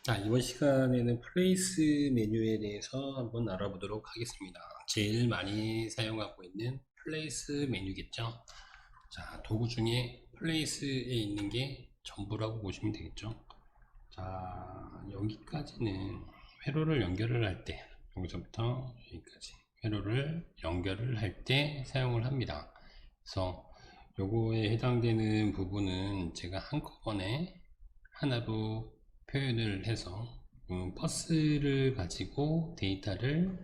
자, 이번 시간에는 플레이스 메뉴에 대해서 한번 알아보도록 하겠습니다. 제일 많이 사용하고 있는 플레이스 메뉴겠죠. 자, 도구 중에 플레이스에 있는 게 전부라고 보시면 되겠죠. 자, 여기까지는 회로를 연결을 할 때, 여기서부터 여기까지 회로를 연결을 할 때 사용을 합니다. 그래서 요거에 해당되는 부분은 제가 한꺼번에 하나로 표현을 해서 버스를 가지고 데이터를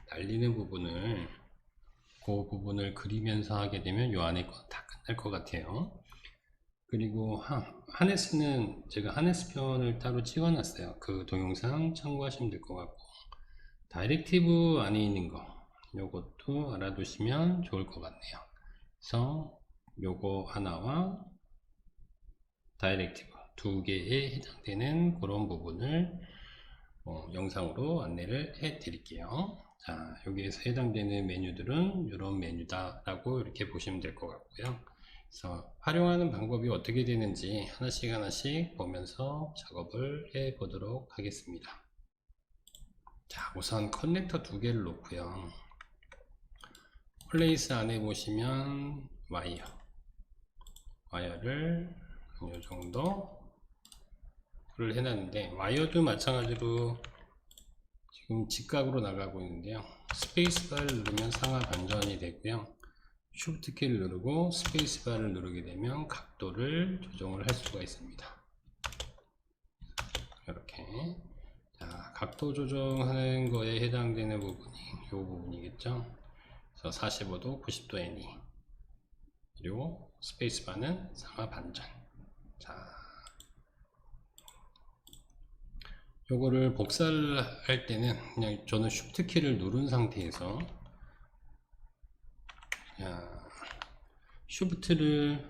날리는 부분을 그 부분을 그리면서 하게 되면 요 안에 거 다 끝날 것 같아요. 그리고 하네스는 제가 하네스 편을 따로 찍어 놨어요. 그 동영상 참고하시면 될 것 같고, 다이렉티브 안에 있는 거 요것도 알아두시면 좋을 것 같네요. 그래서 요거 하나와 다이렉티브 두 개에 해당되는 그런 부분을 영상으로 안내를 해 드릴게요. 자, 여기에서 해당되는 메뉴들은 이런 메뉴다 라고 이렇게 보시면 될 것 같고요. 그래서 활용하는 방법이 어떻게 되는지 하나씩 하나씩 보면서 작업을 해 보도록 하겠습니다. 자, 우선 커넥터 두 개를 놓고요. 플레이스 안에 보시면 와이어를 이 정도 를 해놨는데, 와이어도 마찬가지로 지금 직각으로 나가고 있는데요. 스페이스바를 누르면 상하 반전이 되고요. 쉬프트 키를 누르고 스페이스바를 누르게 되면 각도를 조정을 할 수가 있습니다. 이렇게. 자, 각도 조정하는 거에 해당되는 부분이 이 부분이겠죠. 그래서 45도, 90도 애니, 그리고 스페이스바는 상하 반전. 자, 요거를 복사를 할 때는 그냥 저는 쉬프트 키를 누른 상태에서 쉬프트를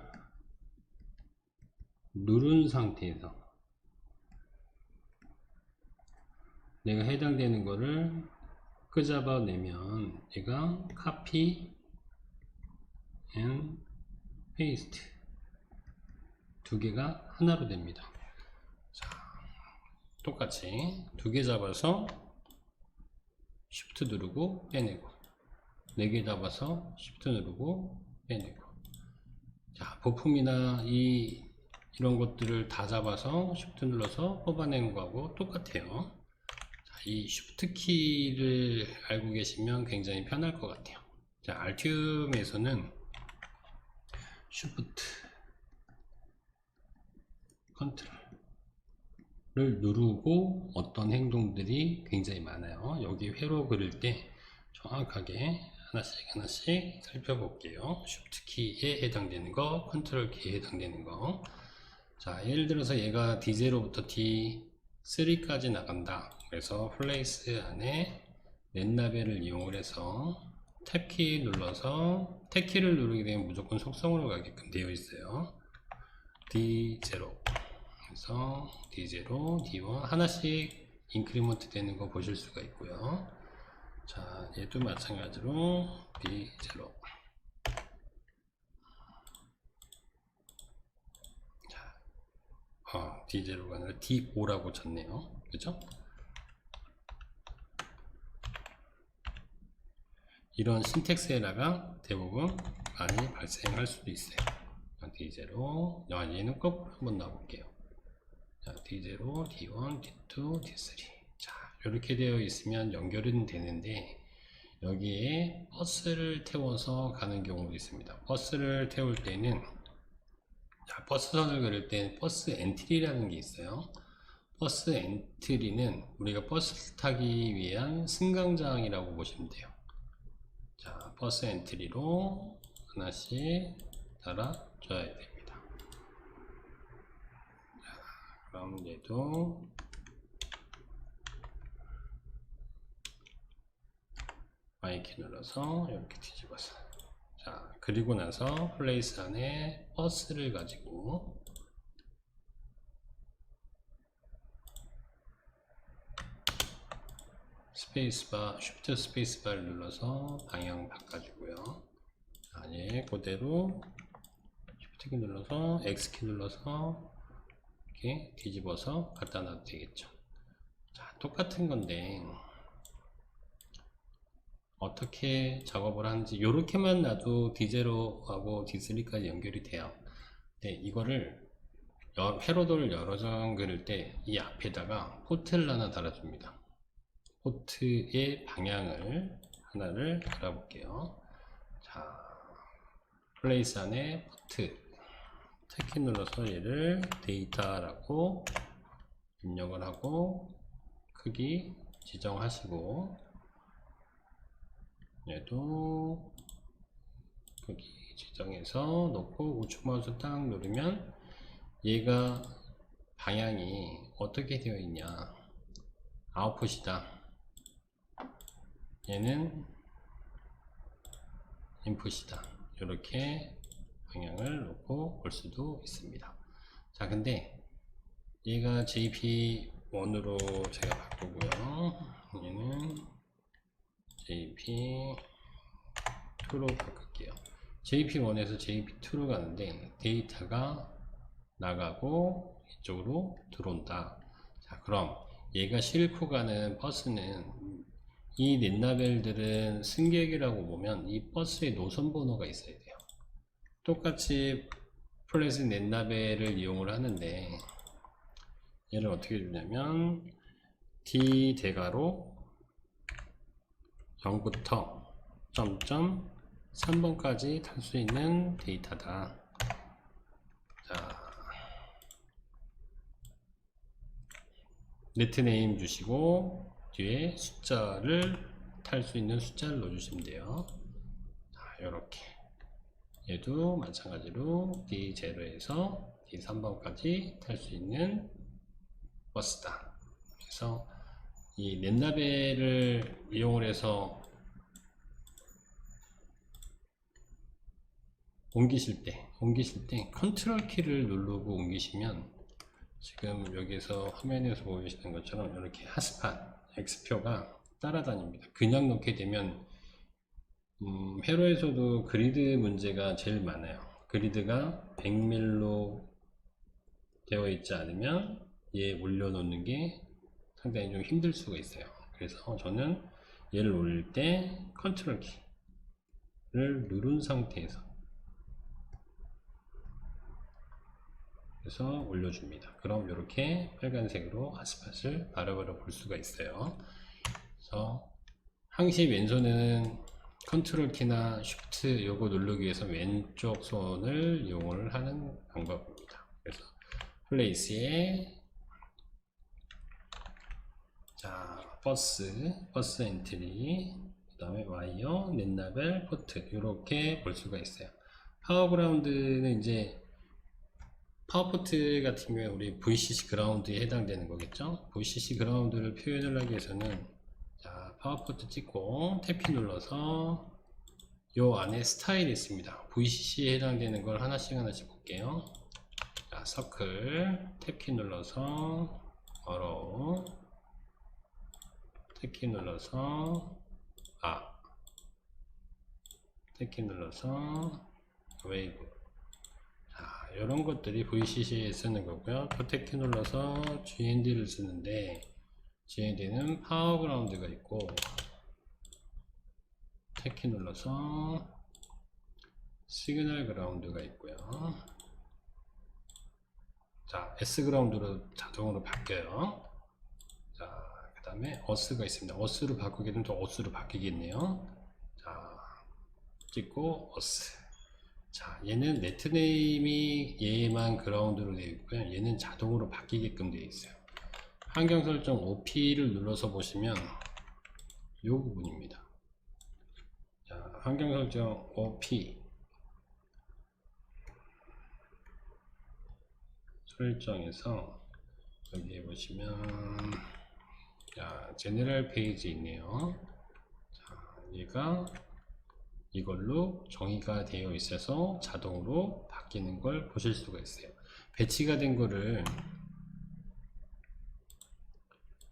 누른 상태에서 내가 해당되는 거를 끄잡아 내면 얘가 copy and paste 두 개가 하나로 됩니다. 자, 똑같이 두 개 잡아서 쉬프트 누르고 빼내고, 네 개 잡아서 쉬프트 누르고 빼내고. 자, 부품이나 이런 것들을 다 잡아서 쉬프트 눌러서 뽑아내는 거하고 똑같아요. 자, 이 쉬프트 키를 알고 계시면 굉장히 편할 것 같아요. 자, 알티움에서는 쉬프트 컨트롤을 누르고 어떤 행동들이 굉장히 많아요. 여기 회로 그릴 때 정확하게 하나씩 하나씩 살펴볼게요. 쉬프트 키에 해당되는 거, 컨트롤 키에 해당되는 거. 자, 예를 들어서 얘가 D0부터 D3까지 나간다. 그래서 플레이스 안에 넷나벨을 이용을 해서 탭키 눌러서 탭키를 누르게 되면 무조건 속성으로 가게끔 되어 있어요. D0, 그래서 D0, D1 하나씩 인크리먼트 되는 거 보실 수가 있고요. 자, 얘도 마찬가지로 D0. D0가 아니라 D5라고 쳤네요. 그죠? 이런 신텍스 에러가 대부분 많이 발생할 수도 있어요. D0, 얘는 거꾸로 한번 놔볼게요. 자, D0, D1, D2, D3. 자, 이렇게 되어 있으면 연결은 되는데, 여기에 버스를 태워서 가는 경우도 있습니다. 버스를 태울 때는, 자, 버스선을 그릴 때는 버스 엔트리라는 게 있어요. 버스 엔트리는 우리가 버스를 타기 위한 승강장이라고 보시면 돼요. 자, 버스 엔트리로 하나씩 달아줘야 됩니다. 자, 그럼 얘도 Y키 눌러서 이렇게 뒤집어서, 자, 그리고 나서 플레이스 안에 버스를 가지고 스페이스바, 쉬프트 스페이스바를 눌러서 방향 바꿔주고요. 아니, 그대로 쉬프트 키 눌러서 X키 눌러서 이렇게 뒤집어서 갖다 놔도 되겠죠. 자, 똑같은 건데 어떻게 작업을 하는지 이렇게만 놔도 D0하고 D3까지 연결이 돼요. 네, 이거를 회로도를 여러 장 그릴 때 이 앞에다가 포트를 하나 달아줍니다. 포트의 방향을 하나를 달아볼게요. 자, 플레이스 안에 포트 탭키 눌러서 얘를 데이터라고 입력을 하고 크기 지정하시고 얘도 크기 지정해서 놓고 우측 마우스 딱 누르면 얘가 방향이 어떻게 되어 있냐, 아웃풋이다, 얘는 인풋이다, 이렇게 방향을 놓고 볼 수도 있습니다. 자, 근데 얘가 JP1으로 제가 바꾸고요, 얘는 JP2로 바꿀게요. JP1에서 JP2로 가는데 데이터가 나가고 이쪽으로 들어온다. 자, 그럼 얘가 싣고 가는 버스는 이 넷라벨들은 승객이라고 보면 이 버스에 노선 번호가 있어야 돼요. 똑같이 플랫 넷라벨을 이용을 하는데 얘를 어떻게 주냐면 D 대가로 0부터 점점 3번까지 탈 수 있는 데이터다. 자, 네트네임 주시고 뒤에 숫자를 탈 수 있는 숫자를 넣어주시면 돼요. 자, 이렇게 얘도 마찬가지로 D0에서 D3번까지 탈 수 있는 버스다. 그래서 이 넷라벨을 이용을 해서 옮기실 때 컨트롤 키를 누르고 옮기시면 지금 여기서 화면에서 보이시는 것처럼 이렇게 핫스팟 X표가 따라다닙니다. 그냥 놓게 되면 회로에서도 그리드 문제가 제일 많아요. 그리드가 100밀로 되어 있지 않으면 얘 올려놓는 게 상당히 좀 힘들 수가 있어요. 그래서 저는 얘를 올릴 때 컨트롤 키를 누른 상태에서 그래서 올려줍니다. 그럼 이렇게 빨간색으로 핫스팟을 바로바로 볼 수가 있어요. 그래서 항시 왼손은 컨트롤 키나 쉬프트 요거 누르기 위해서 왼쪽 손을 이용을 하는 방법입니다. 그래서 플레이스에 자, 버스 엔트리, 그 다음에 와이어, 넷라벨, 포트 이렇게 볼 수가 있어요. 파워그라운드는 이제 파워포트 같은 경우에 우리 VCC 그라운드에 해당되는 거겠죠. VCC 그라운드를 표현을 하기 위해서는 자, 파워포트 찍고 탭키 눌러서 요 안에 스타일이 있습니다. VCC에 해당되는 걸 하나씩 볼게요. 자, 서클 탭키 눌러서 어로우, 탭키 눌러서 탭키 눌러서 웨이브. 자, 이런 것들이 VCC에 쓰는 거고요. 또 탭키 눌러서 GND를 쓰는데 GND는 파워그라운드가 있고 탭키 눌러서 시그널 그라운드가 있고요. 자, S그라운드로 자동으로 바뀌어요. 자, 그 다음에 어스가 있습니다. 어스로 바꾸게 되면 또 어스로 바뀌겠네요. 자, 찍고 어스. 자, 얘는 네트네임이 얘만 그라운드로 되어 있고요. 얘는 자동으로 바뀌게끔 되어 있어요. 환경 설정 OP를 눌러서 보시면 이 부분입니다. 자, 환경 설정 OP 설정에서 여기에 보시면 자, 제너럴 페이지 있네요. 자, 얘가 이걸로 정의가 되어 있어서 자동으로 바뀌는 걸 보실 수가 있어요. 배치가 된 거를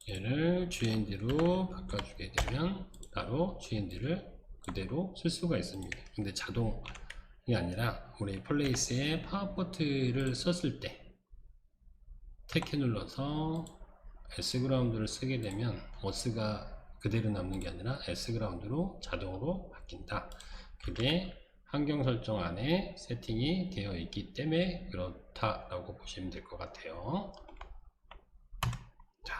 얘를 GND로 바꿔주게 되면 바로 GND를 그대로 쓸 수가 있습니다. 근데 자동이 아니라 우리 플레이스에 파워포트를 썼을 때 탭키 눌러서 S그라운드를 쓰게 되면 어스가 그대로 남는 게 아니라 S그라운드로 자동으로 바뀐다. 그게 환경 설정 안에 세팅이 되어 있기 때문에 그렇다라고 보시면 될 것 같아요. 자,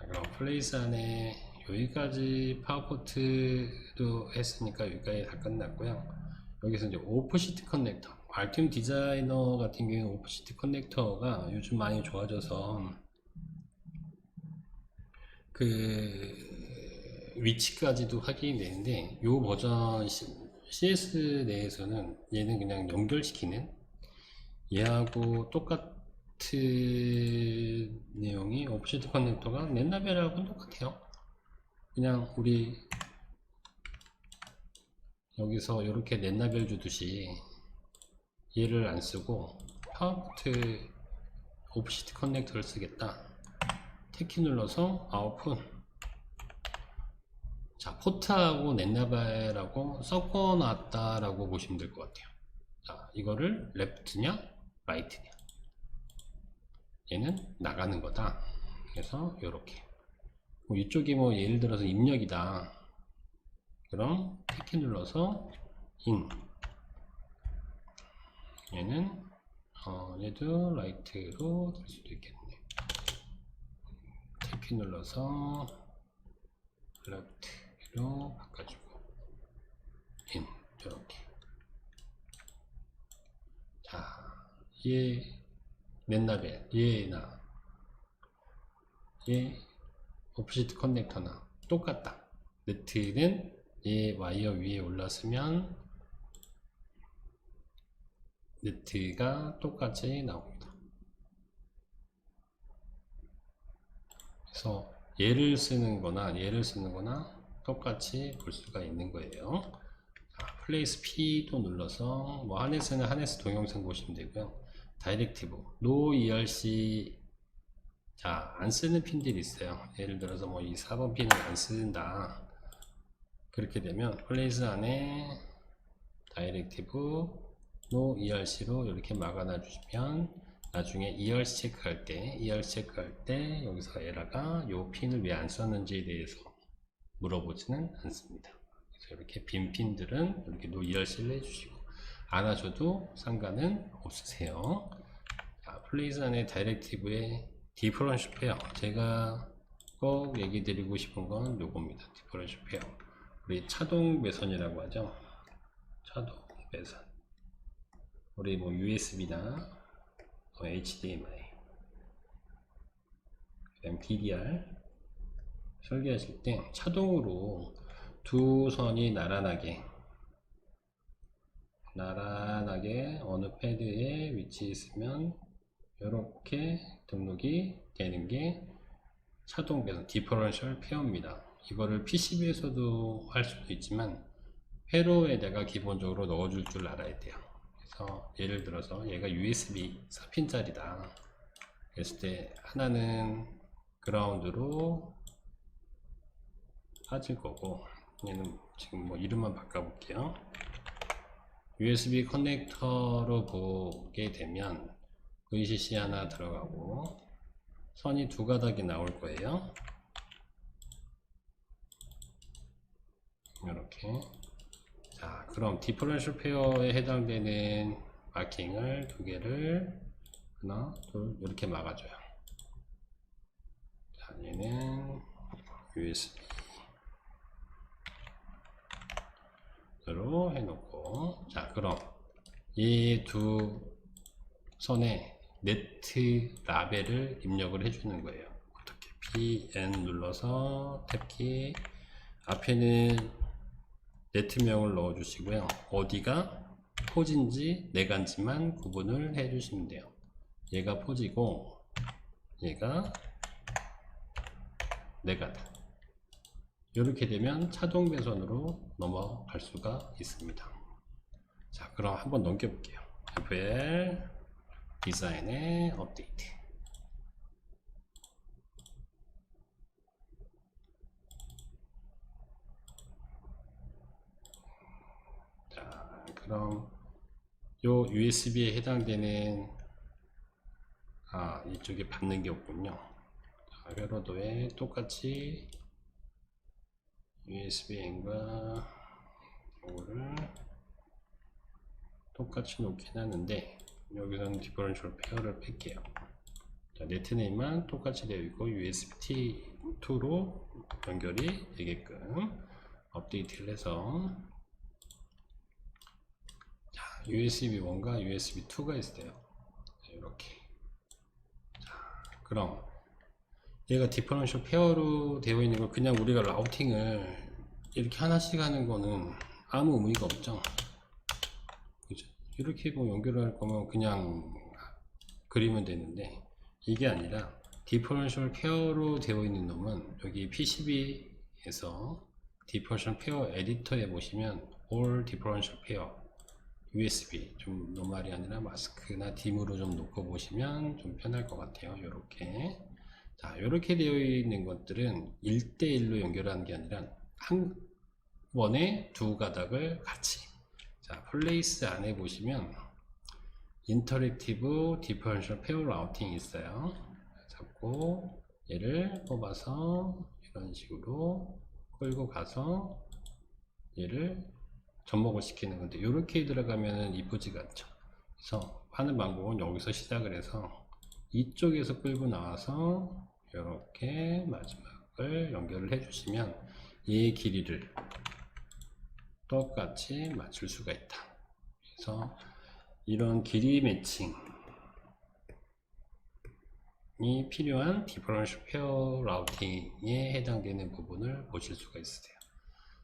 그럼 플레이스 안에 여기까지 파워포트도 했으니까 여기까지 다 끝났고요. 여기서 이제 오프시트 커넥터, 알팀 디자이너 같은 경우는 오프시트 커넥터가 요즘 많이 좋아져서 그 위치까지도 확인이 되는데, 요 버전 CS 내에서는 얘는 그냥 연결시키는, 얘하고 똑같은 내용이 오프시트 커넥터가 넷라벨하고는 똑같아요. 그냥 우리 여기서 이렇게 넷라벨 주듯이 얘를 안 쓰고 파워포트 오프시트 커넥터를 쓰겠다. 탭키 눌러서 아웃풋. 자, 포트하고 넷라벨하고 섞어놨다라고 보시면 될 것 같아요. 자, 이거를 레프트냐 라이트냐, 얘는 나가는 거다. 그래서 이렇게 이쪽이 뭐 예를 들어서 입력이다. 그럼 탭키 눌러서 인, 얘는 얘도 라이트로 될 수도 있겠네. 탭키 눌러서 레프트로 바꿔주고 인, 이렇게. 자, 얘 넷라벨, 얘나 얘 오프시트 커넥터나 똑같다. 네트는 얘 와이어 위에 올랐으면 네트가 똑같이 나옵니다. 그래서 얘를 쓰는 거나 얘를 쓰는 거나 똑같이 볼 수가 있는 거예요. 자, 플레이스 P도 눌러서 뭐 하네스는 하네스 동영상 보시면 되고요. 다이렉티브, 노 ERC. 자, 안 쓰는 핀들이 있어요. 예를 들어서 뭐 이 4번 핀을 안 쓴다. 그렇게 되면 플레이스 안에 다이렉티브 노 ERC로 이렇게 막아놔 주시면 나중에 ERC 체크할 때 여기서 에러가 요 핀을 왜 안 썼는지에 대해서 물어보지는 않습니다. 그래서 이렇게 빈 핀들은 이렇게 노 ERC를 해주시고 안 하셔도 상관은 없으세요. 자, 플레이스 안에 다이렉티브에 디퍼런셜 페어, 제가 꼭 얘기 드리고 싶은 건 요겁니다. 디퍼런셜 페어, 우리 차동 배선이라고 하죠. 차동 배선, 우리 뭐 USB나 HDMI, 그다음 DDR 설계하실 때 차동으로 두 선이 나란하게 어느 패드에 위치해 있으면 이렇게 등록이 되는 게 차동 배선 디퍼런셜 페어입니다. 이거를 PCB에서도 할 수도 있지만 회로에다가 기본적으로 넣어줄 줄 알아야 돼요. 그래서 예를 들어서 얘가 USB 4핀짜리다 그랬을 때 하나는 그라운드로 빠질 거고, 얘는 지금 뭐 이름만 바꿔볼게요. USB 커넥터로 보게 되면 VCC 하나 들어가고 선이 두 가닥이 나올 거예요. 이렇게. 자, 그럼 디퍼런셜 페어에 해당되는 마킹을 두 개를 하나, 둘 이렇게 막아줘요. 자, 얘는 USB로 해놓고, 자, 그럼 이 두 선에 네트 라벨을 입력을 해주는 거예요. 어떻게? PN 눌러서 탭키, 앞에는 네트명을 넣어 주시고요. 어디가 포지인지 내간지만 구분을 해 주시면 돼요. 얘가 포지고 얘가 내가다. 이렇게 되면 차동 배선으로 넘어갈 수가 있습니다. 자, 그럼 한번 넘겨 볼게요. FL 디자인의 업데이트. 자, 그럼 요 USB에 해당되는 이쪽에 받는 게 없군요. 자, 회로도에 똑같이 USBN과 이거를 똑같이 놓긴 하는데, 여기서는 디퍼런셜 페어를 뺄게요. 자, 네트네임만 똑같이 되어 있고 USB-T2로 연결이 되게끔 업데이트를 해서, 자, USB1과 USB2가 있어요. 이렇게. 자, 그럼 얘가 디퍼런셜 페어로 되어 있는 걸 그냥 우리가 라우팅을 이렇게 하나씩 하는 거는 아무 의미가 없죠. 그죠? 이렇게 뭐 연결할 거면 그냥 그리면 되는데, 이게 아니라 디퍼런셜 페어로 되어 있는 놈은 여기 PCB에서 디퍼런셜 페어 에디터에 보시면 All Differential Pair USB, 좀 노말이 아니라 마스크나 딤으로 좀 놓고 보시면 좀 편할 것 같아요. 요렇게. 자, 요렇게 되어 있는 것들은 1대1로 연결하는 게 아니라 한 번에 두 가닥을 같이. 자, 플레이스 안에 보시면 인터랙티브 디퍼런셜 페어 라우팅이 있어요. 잡고 얘를 뽑아서 이런 식으로 끌고 가서 얘를 접목을 시키는 건데, 이렇게 들어가면은 이쁘지가 않죠. 그래서 하는 방법은 여기서 시작을 해서 이쪽에서 끌고 나와서 이렇게 마지막을 연결을 해주시면 얘의 길이를 똑같이 맞출 수가 있다. 그래서 이런 길이 매칭이 필요한 디퍼런셜 페어 라우팅에 해당되는 부분을 보실 수가 있으세요.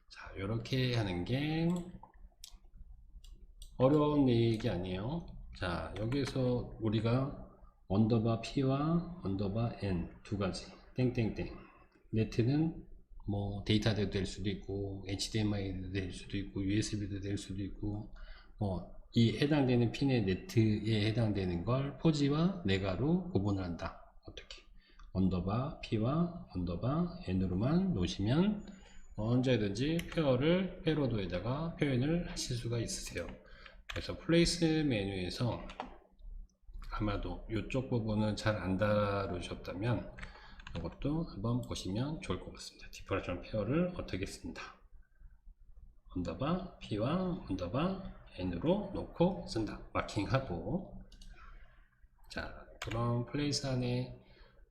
자, 이렇게 하는 게 어려운 얘기 아니에요. 자, 여기서 우리가 언더바 P와 언더바 N 두 가지 땡땡땡, 네트는 뭐 데이터도 될 수도 있고 HDMI도 될 수도 있고 USB도 될 수도 있고, 이 해당되는 핀의 네트에 해당되는 걸 포지와 네가로 구분을 한다. 어떻게? 언더바 P와 언더바 N으로만 놓으시면 언제든지 페어를 페로도에다가 표현을 하실 수가 있으세요. 그래서 플레이스 메뉴에서 아마도 이쪽 부분은 잘 안 다루셨다면 이것도 한번 보시면 좋을 것 같습니다. 디퍼런셜 페어를 어떻게 쓴다. 언더바 P와 언더바 N으로 놓고 쓴다. 마킹하고. 자, 그럼 플레이스 안에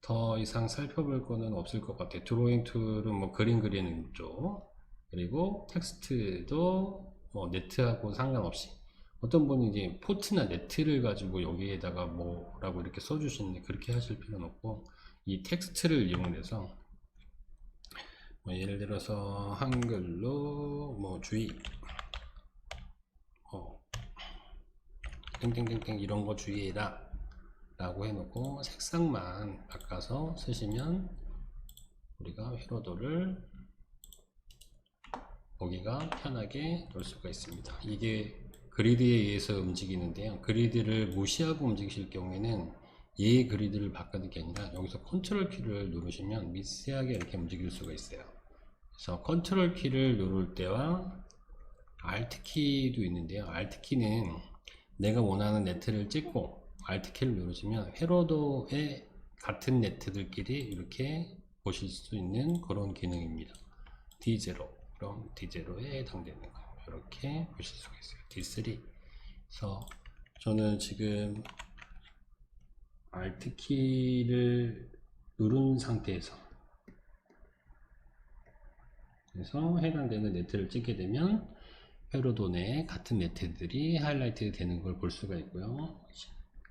더 이상 살펴볼 거는 없을 것 같아요. 드로잉 툴은 뭐 그림 그리는 쪽, 그리고 텍스트도 뭐 네트하고 상관없이, 어떤 분이 이제 포트나 네트를 가지고 여기에다가 뭐라고 이렇게 써주시는데 그렇게 하실 필요는 없고, 이 텍스트를 이용해서 뭐 예를 들어서 한글로 뭐 주의 땡땡땡땡 이런 거 주의해라 라고 해놓고 색상만 바꿔서 쓰시면 우리가 회로도를 보기가 편하게 놓을 수가 있습니다. 이게 그리드에 의해서 움직이는데요, 그리드를 무시하고 움직이실 경우에는 얘 그리드를 바꾸는 게 아니라 여기서 컨트롤 키를 누르시면 미세하게 이렇게 움직일 수가 있어요. 그래서 컨트롤 키를 누를 때와 Alt 키도 있는데요, Alt 키는 내가 원하는 네트를 찍고 Alt 키를 누르시면 회로도의 같은 네트들끼리 이렇게 보실 수 있는 그런 기능입니다. D0, 그럼 D0에 해당되는 거 이렇게 보실 수가 있어요. D3. 그래서 저는 지금 Alt 키를 누른 상태에서 그래서 해당되는 네트를 찍게 되면 회로도 내 같은 네트들이 하이라이트 되는 걸 볼 수가 있고요.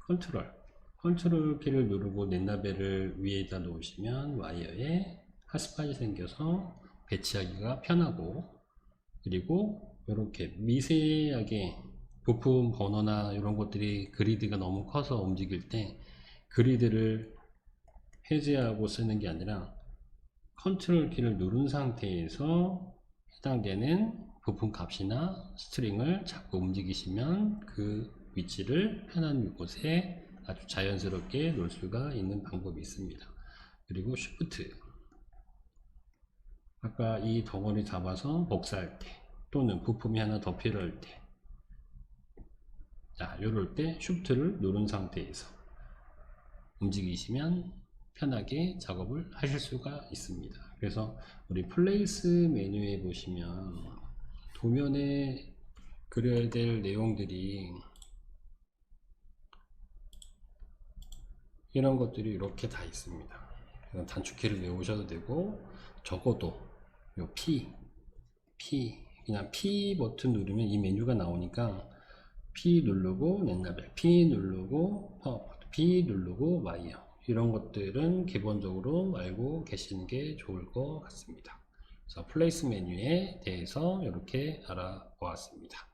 컨트롤 키를 누르고 넷라벨을 위에다 놓으시면 와이어에 핫스팟이 생겨서 배치하기가 편하고, 그리고 이렇게 미세하게 부품 번호나 이런 것들이 그리드가 너무 커서 움직일 때 그리드를 해제하고 쓰는 게 아니라 컨트롤 키를 누른 상태에서 해당되는 부품 값이나 스트링을 자꾸 움직이시면 그 위치를 편한 곳에 아주 자연스럽게 놓을 수가 있는 방법이 있습니다. 그리고 Shift, 아까 이 덩어리 잡아서 복사할 때 또는 부품이 하나 더 필요할 때, 자, 요럴 때 Shift를 누른 상태에서 움직이시면 편하게 작업을 하실 수가 있습니다. 그래서 우리 플레이스 메뉴에 보시면 도면에 그려야 될 내용들이 이런 것들이 이렇게 다 있습니다. 단축키를 외우셔도 되고, 적어도 요 P 그냥 P 버튼 누르면 이 메뉴가 나오니까 P 누르고 넷라벨, P 누르고 파워포트, P 누르고 와이어, 이런 것들은 기본적으로 알고 계시는 게 좋을 것 같습니다. 그래서 플레이스 메뉴에 대해서 이렇게 알아보았습니다.